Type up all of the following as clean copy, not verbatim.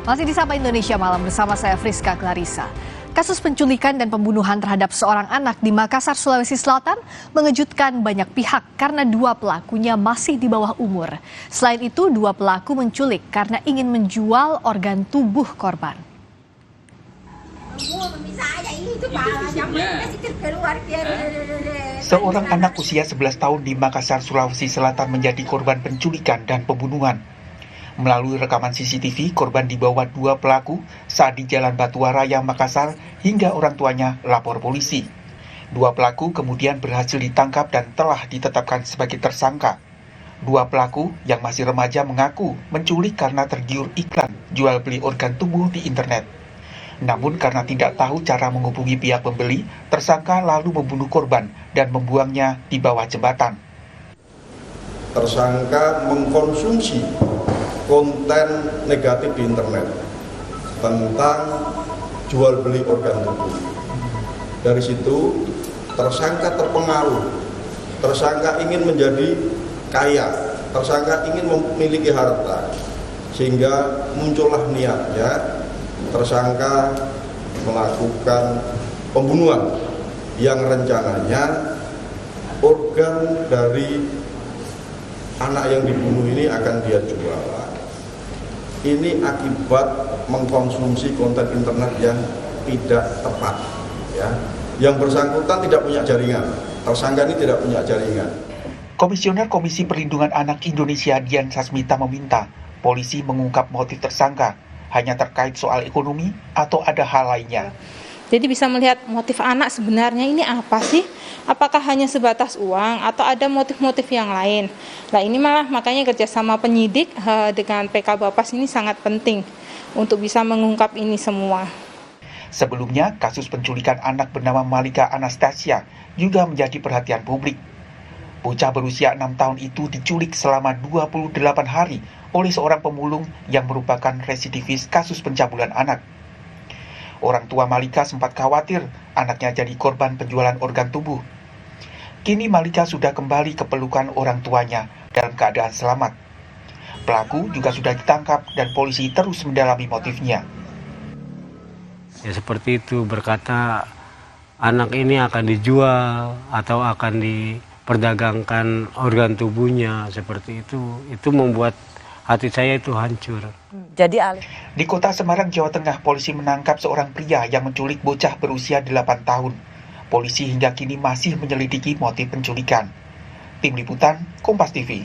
Masih di Sapa Indonesia Malam bersama saya Friska Clarissa. Kasus penculikan dan pembunuhan terhadap seorang anak di Makassar, Sulawesi Selatan mengejutkan banyak pihak karena dua pelakunya masih di bawah umur. Selain itu, dua pelaku menculik karena ingin menjual organ tubuh korban. Seorang anak usia 11 tahun di Makassar, Sulawesi Selatan menjadi korban penculikan dan pembunuhan. Melalui rekaman CCTV, korban dibawa dua pelaku saat di Jalan Batuwaraya, Makassar, hingga orang tuanya lapor polisi. Dua pelaku kemudian berhasil ditangkap dan telah ditetapkan sebagai tersangka. Dua pelaku yang masih remaja mengaku menculik karena tergiur iklan jual beli organ tubuh di internet. Namun karena tidak tahu cara menghubungi pihak pembeli, tersangka lalu membunuh korban dan membuangnya di bawah jembatan. Tersangka mengkonsumsi konten negatif di internet tentang jual beli organ tubuh. Dari situ tersangka terpengaruh, tersangka ingin menjadi kaya, tersangka ingin memiliki harta, sehingga muncullah niatnya tersangka melakukan pembunuhan yang rencananya organ dari anak yang dibunuh ini akan dia jual. Ini akibat mengkonsumsi konten internet yang tidak tepat, ya. Yang bersangkutan tidak punya jaringan, tersangka ini tidak punya jaringan. Komisioner Komisi Perlindungan Anak Indonesia Dian Sasmita meminta polisi mengungkap motif tersangka hanya terkait soal ekonomi atau ada hal lainnya. Jadi bisa melihat motif anak sebenarnya ini apa sih? Apakah hanya sebatas uang atau ada motif-motif yang lain? Nah ini malah makanya kerjasama penyidik dengan PK Bapas ini sangat penting untuk bisa mengungkap ini semua. Sebelumnya, kasus penculikan anak bernama Malika Anastasia juga menjadi perhatian publik. Bocah berusia 6 tahun itu diculik selama 28 hari oleh seorang pemulung yang merupakan residivis kasus pencabulan anak. Orang tua Malika sempat khawatir anaknya jadi korban penjualan organ tubuh. Kini Malika sudah kembali ke pelukan orang tuanya dalam keadaan selamat. Pelaku juga sudah ditangkap dan polisi terus mendalami motifnya. Ya seperti itu, berkata anak ini akan dijual atau akan diperdagangkan organ tubuhnya, seperti itu. Itu membuat hati saya itu hancur. Di kota Semarang, Jawa Tengah, polisi menangkap seorang pria yang menculik bocah berusia 8 tahun. Polisi hingga kini masih menyelidiki motif penculikan. Tim Liputan, Kompas TV.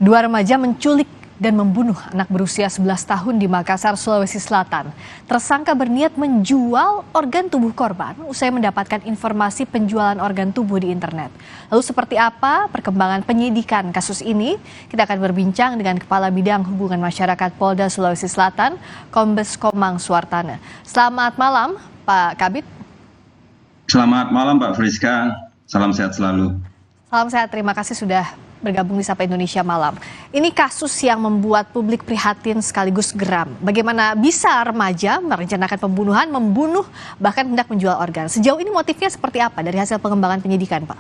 Dua remaja menculik dan membunuh anak berusia 11 tahun di Makassar, Sulawesi Selatan. Tersangka berniat menjual organ tubuh korban usai mendapatkan informasi penjualan organ tubuh di internet. Lalu seperti apa perkembangan penyidikan kasus ini? Kita akan berbincang dengan Kepala Bidang Hubungan Masyarakat Polda Sulawesi Selatan, Kombes Komang Suartana. Selamat malam, Pak Kabid. Selamat malam, Mbak Friska. Salam sehat selalu. Salam sehat, terima kasih sudah bergabung di Sapa Indonesia Malam. Ini kasus yang membuat publik prihatin sekaligus geram. Bagaimana bisa remaja merencanakan pembunuhan, membunuh, bahkan hendak menjual organ. Sejauh ini motifnya seperti apa dari hasil pengembangan penyidikan, Pak?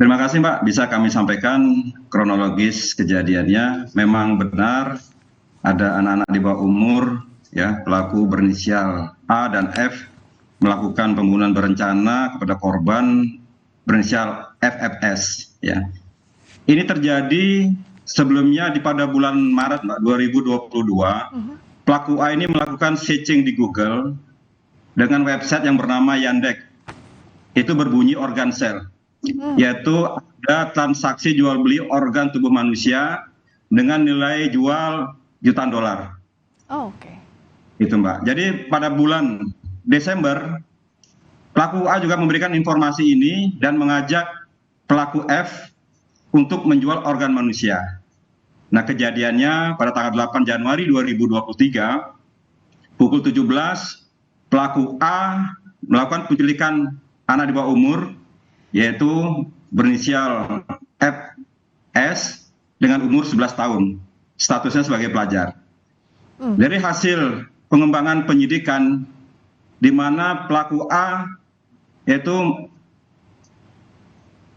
Terima kasih, Mbak. Bisa kami sampaikan kronologis kejadiannya. Memang benar ada anak-anak di bawah umur, ya, pelaku berinisial A dan F melakukan pembunuhan berencana kepada korban berinisial FFS, ya. Ini terjadi sebelumnya pada bulan Maret 2022. Pelaku A ini melakukan searching di Google dengan website yang bernama Yandex. Itu berbunyi organ sale, yaitu ada transaksi jual beli organ tubuh manusia dengan nilai jual jutaan dolar. Oh, oke. Itu, Mbak. Jadi pada bulan Desember pelaku A juga memberikan informasi ini dan mengajak pelaku F untuk menjual organ manusia. Nah, kejadiannya pada tanggal 8 Januari 2023, pukul 17, pelaku A melakukan penculikan anak di bawah umur, yaitu berinisial FS dengan umur 11 tahun, statusnya sebagai pelajar. Dari hasil pengembangan penyidikan, di mana pelaku A yaitu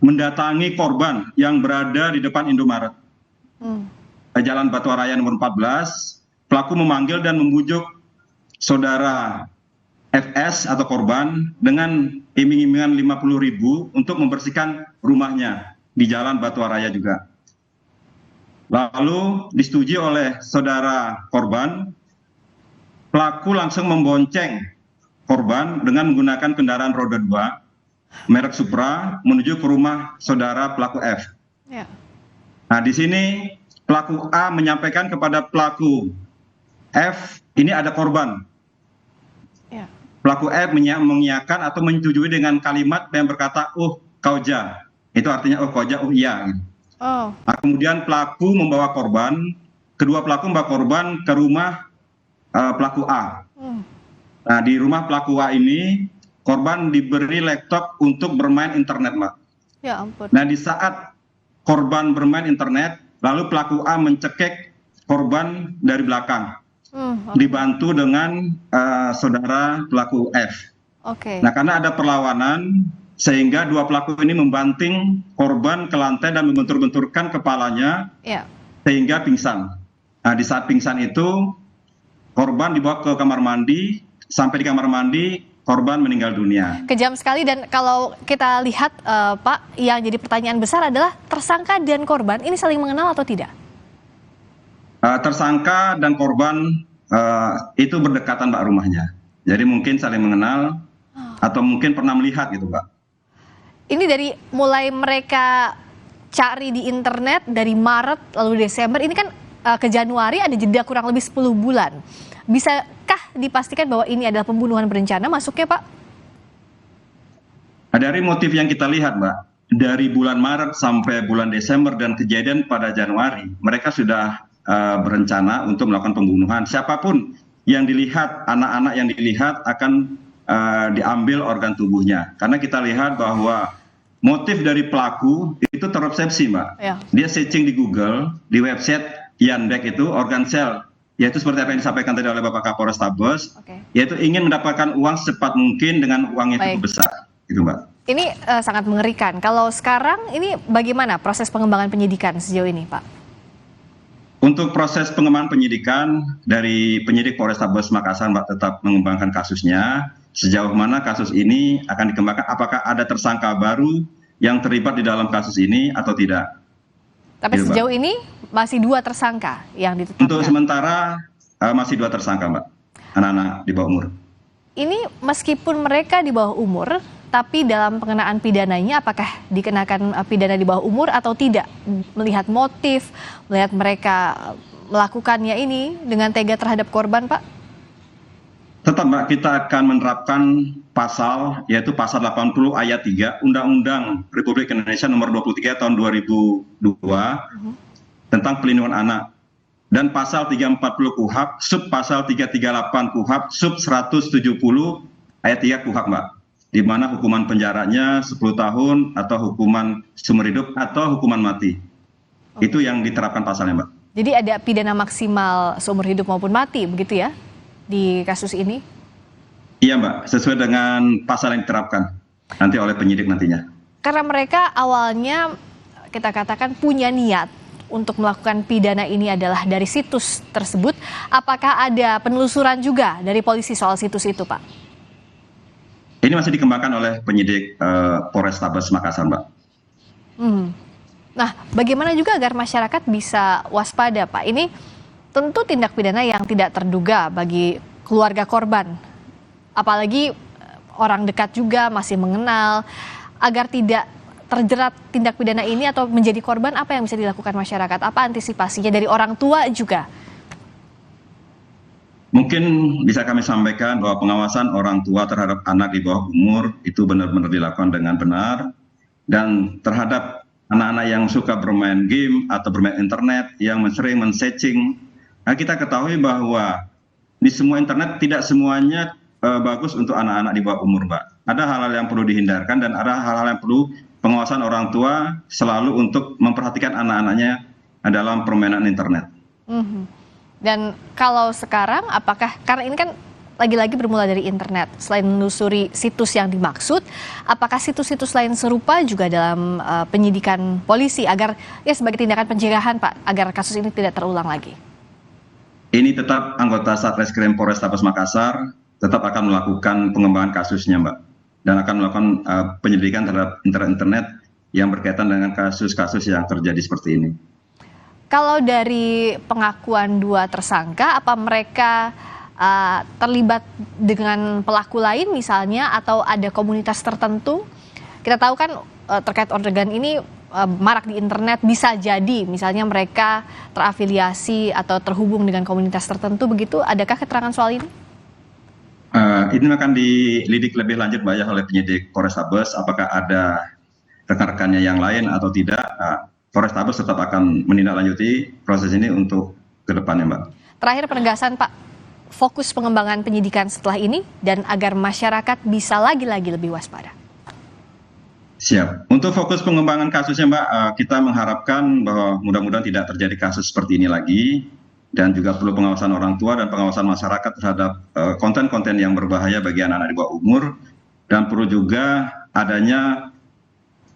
mendatangi korban yang berada di depan Indomaret. Jalan Batu Raya nomor 14, pelaku memanggil dan membujuk saudara FS atau korban dengan iming-imingan 50.000 untuk membersihkan rumahnya di Jalan Batu Raya juga. Lalu disetujui oleh saudara korban, pelaku langsung membonceng korban dengan menggunakan kendaraan roda 2 merek Supra menuju ke rumah saudara pelaku F. Ya. Nah, di sini pelaku A menyampaikan kepada pelaku F, ini ada korban. Ya. Pelaku F mengiyakan atau menyetujui dengan kalimat yang berkata, "Oh, kau ja." Itu artinya, "Oh, kau ja, oh iya." Oh. Nah, kemudian pelaku membawa korban, kedua pelaku membawa korban ke rumah pelaku A. Nah, di rumah pelaku A ini, korban diberi laptop untuk bermain internet, Mbak. Ya ampun. Nah, di saat korban bermain internet, lalu pelaku A mencekik korban dari belakang, dibantu dengan saudara pelaku F. Oke. Nah, karena ada perlawanan, sehingga dua pelaku ini membanting korban ke lantai dan membentur-benturkan kepalanya, Ya. sehingga pingsan. Nah, di saat pingsan itu, korban dibawa ke kamar mandi, sampai di kamar mandi, korban meninggal dunia. Kejam sekali, dan kalau kita lihat Pak, yang jadi pertanyaan besar adalah tersangka dan korban ini saling mengenal atau tidak? Tersangka dan korban itu berdekatan, Mbak, rumahnya. Jadi mungkin saling mengenal atau mungkin pernah melihat gitu, Mbak. Ini dari mulai mereka cari di internet dari Maret lalu Desember, ini kan ke Januari ada jeda kurang lebih 10 bulan. Bisakah dipastikan bahwa ini adalah pembunuhan berencana masuknya, Pak? Dari motif yang kita lihat, Mbak, dari bulan Maret sampai bulan Desember dan kejadian pada Januari, mereka sudah berencana untuk melakukan pembunuhan. Siapapun yang dilihat, anak-anak yang dilihat akan diambil organ tubuhnya. Karena kita lihat bahwa motif dari pelaku itu terobsesi, Mbak. Ya. Dia searching di Google, di website Yandex itu organ sel, yaitu seperti apa yang disampaikan tadi oleh Bapak Kapolres Tabes, yaitu ingin mendapatkan uang secepat mungkin dengan uang yang cukup besar, gitu, Mbak. Ini sangat mengerikan. Kalau sekarang ini bagaimana proses pengembangan penyidikan sejauh ini, Pak? Untuk proses pengembangan penyidikan dari penyidik Polrestabes Makassar, Mbak, tetap mengembangkan kasusnya. Sejauh mana kasus ini akan dikembangkan, apakah ada tersangka baru yang terlibat di dalam kasus ini atau tidak. Tapi Gitu, sejauh Mbak. ini masih 2 tersangka yang ditetapkan. Untuk sementara masih 2 tersangka, Mbak, anak-anak di bawah umur. Ini meskipun mereka di bawah umur, tapi dalam pengenaan pidananya apakah dikenakan pidana di bawah umur atau tidak? Melihat motif, melihat mereka melakukannya ini dengan tega terhadap korban, Pak? Tetap, Mbak, kita akan menerapkan pasal, yaitu pasal 80 ayat 3 Undang-Undang Republik Indonesia nomor 23 tahun 2002 tentang pelindungan anak. Dan pasal 340 KUHP, sub pasal 338 KUHP, sub 170 ayat 3 KUHP, Mbak. Di mana hukuman penjaranya 10 tahun atau hukuman seumur hidup atau hukuman mati. Itu yang diterapkan pasalnya, Mbak. Jadi ada pidana maksimal seumur hidup maupun mati, begitu ya, di kasus ini? Iya, Mbak, sesuai dengan pasal yang diterapkan nanti oleh penyidik nantinya. Karena mereka awalnya kita katakan punya niat untuk melakukan pidana ini adalah dari situs tersebut. Apakah ada penelusuran juga dari polisi soal situs itu, Pak? Ini masih dikembangkan oleh penyidik Polrestabes Makassar, Mbak. Nah, bagaimana juga agar masyarakat bisa waspada, Pak? Ini tentu tindak pidana yang tidak terduga bagi keluarga korban. Apalagi orang dekat juga masih mengenal. Agar tidak terjerat tindak pidana ini atau menjadi korban, apa yang bisa dilakukan masyarakat? Apa antisipasinya dari orang tua juga? Mungkin bisa kami sampaikan bahwa pengawasan orang tua terhadap anak di bawah umur itu benar-benar dilakukan dengan benar. Dan terhadap anak-anak yang suka bermain game atau bermain internet, yang sering men-searching, nah kita ketahui bahwa di semua internet tidak semuanya bagus untuk anak-anak di bawah umur, Mbak. Ada hal-hal yang perlu dihindarkan dan ada hal-hal yang perlu pengawasan orang tua selalu untuk memperhatikan anak-anaknya dalam permainan internet. Dan kalau sekarang apakah, karena ini kan lagi-lagi bermula dari internet. Selain menelusuri situs yang dimaksud, apakah situs-situs lain serupa juga dalam penyidikan polisi agar ya sebagai tindakan pencegahan, Pak, agar kasus ini tidak terulang lagi? Ini tetap anggota Satreskrim Polrestabes Makassar tetap akan melakukan pengembangan kasusnya, Mbak, dan akan melakukan penyelidikan terhadap internet yang berkaitan dengan kasus-kasus yang terjadi seperti ini. Kalau dari pengakuan dua tersangka, apa mereka terlibat dengan pelaku lain misalnya atau ada komunitas tertentu? Kita tahu kan terkait organ ini marak di internet, bisa jadi misalnya mereka terafiliasi atau terhubung dengan komunitas tertentu begitu. Adakah keterangan soal ini? Ini akan dilidik lebih lanjut, Mbak, ya, oleh penyidik Polrestabes. Apakah ada rekan-rekannya yang lain atau tidak? Polrestabes tetap akan menindaklanjuti proses ini untuk ke depannya, Mbak. Terakhir penegasan, Pak, fokus pengembangan penyidikan setelah ini dan agar masyarakat bisa lagi-lagi lebih waspada. Siap. Untuk fokus pengembangan kasusnya, Mbak, kita mengharapkan bahwa mudah-mudahan tidak terjadi kasus seperti ini lagi, dan juga perlu pengawasan orang tua dan pengawasan masyarakat terhadap konten-konten yang berbahaya bagi anak-anak di bawah umur, dan perlu juga adanya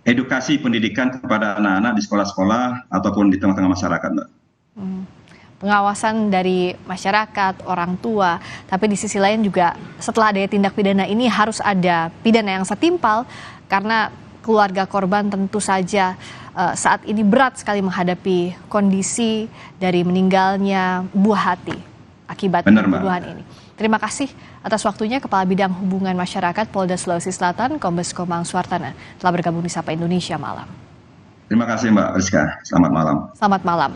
edukasi pendidikan kepada anak-anak di sekolah-sekolah ataupun di tengah-tengah masyarakat, Mbak. Pengawasan dari masyarakat, orang tua, tapi di sisi lain juga setelah ada tindak pidana ini harus ada pidana yang setimpal karena keluarga korban tentu saja saat ini berat sekali menghadapi kondisi dari meninggalnya buah hati akibat pembunuhan ini. Terima kasih atas waktunya Kepala Bidang Hubungan Masyarakat Polda Sulawesi Selatan, Kombes Komang Suartana, telah bergabung di Sapa Indonesia Malam. Terima kasih, Mbak Rizka. Selamat malam. Selamat malam.